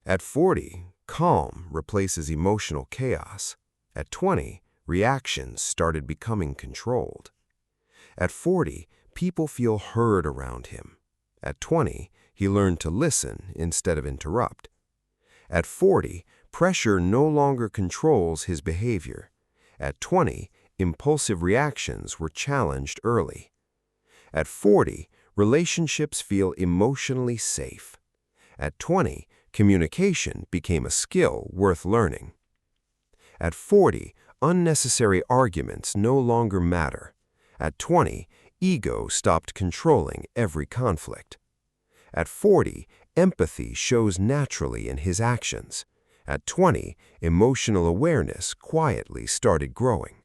At 40, calm replaces emotional chaos. At 20, reactions started becoming controlled. At 40, people feel heard around him. At 20, he learned to listen instead of interrupt. At 40, pressure no longer controls his behavior. At 20, impulsive reactions were challenged early. At 40, relationships feel emotionally safe. At 20, communication became a skill worth learning. At 40, unnecessary arguments no longer matter. At 20, ego stopped controlling every conflict. At 40, empathy shows naturally in his actions. At 20, emotional awareness quietly started growing.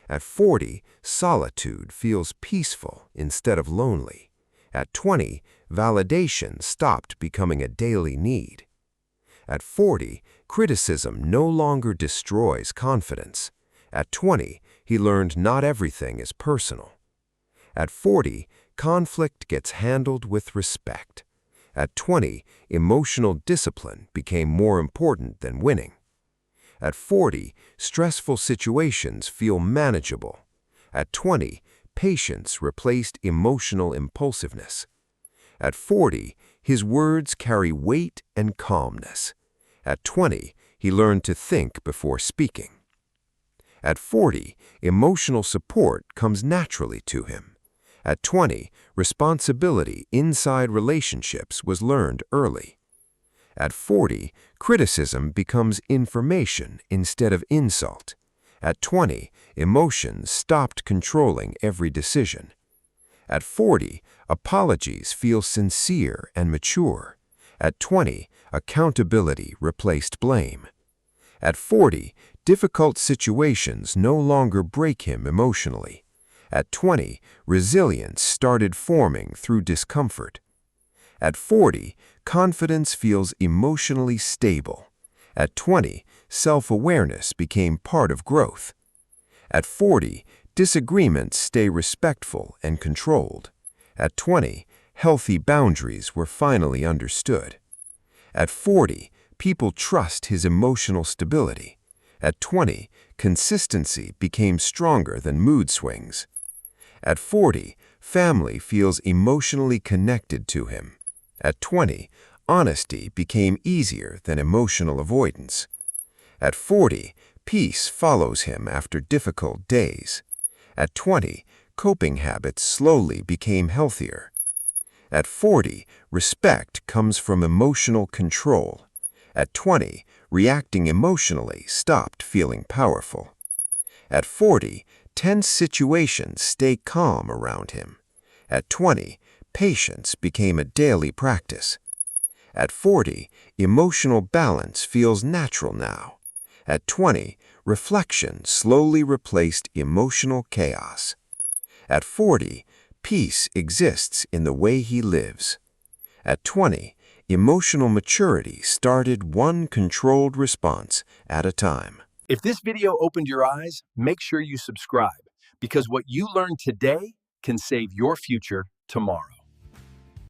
At 40, solitude feels peaceful instead of lonely. At 20, validation stopped becoming a daily need. At 40, criticism no longer destroys confidence. At 20, he learned not everything is personal. At 40, conflict gets handled with respect. At 20, emotional discipline became more important than winning. At 40, stressful situations feel manageable. At 20, patience replaced emotional impulsiveness. At 40, his words carry weight and calmness. At 20, he learned to think before speaking. At 40, emotional support comes naturally to him. At 20, responsibility inside relationships was learned early. At 40, criticism becomes information instead of insult. At 20, emotions stopped controlling every decision. At 40, apologies feel sincere and mature. At 20, accountability replaced blame. At 40, difficult situations no longer break him emotionally. At 20, resilience started forming through discomfort. At 40, confidence feels emotionally stable. At 20, self-awareness became part of growth. At 40, disagreements stay respectful and controlled. At 20, healthy boundaries were finally understood. At 40, people trust his emotional stability. At 20, consistency became stronger than mood swings. At 40, family feels emotionally connected to him. At 20, honesty became easier than emotional avoidance. At 40, peace follows him after difficult days. At 20, coping habits slowly became healthier. At 40, respect comes from emotional control. At 20, reacting emotionally stopped feeling powerful. At 40, tense situations stay calm around him. At 20, patience became a daily practice. At 40, emotional balance feels natural now. At 20, reflection slowly replaced emotional chaos. At 40, peace exists in the way he lives. At 20, emotional maturity started one controlled response at a time. If this video opened your eyes, make sure you subscribe, because what you learned today can save your future tomorrow.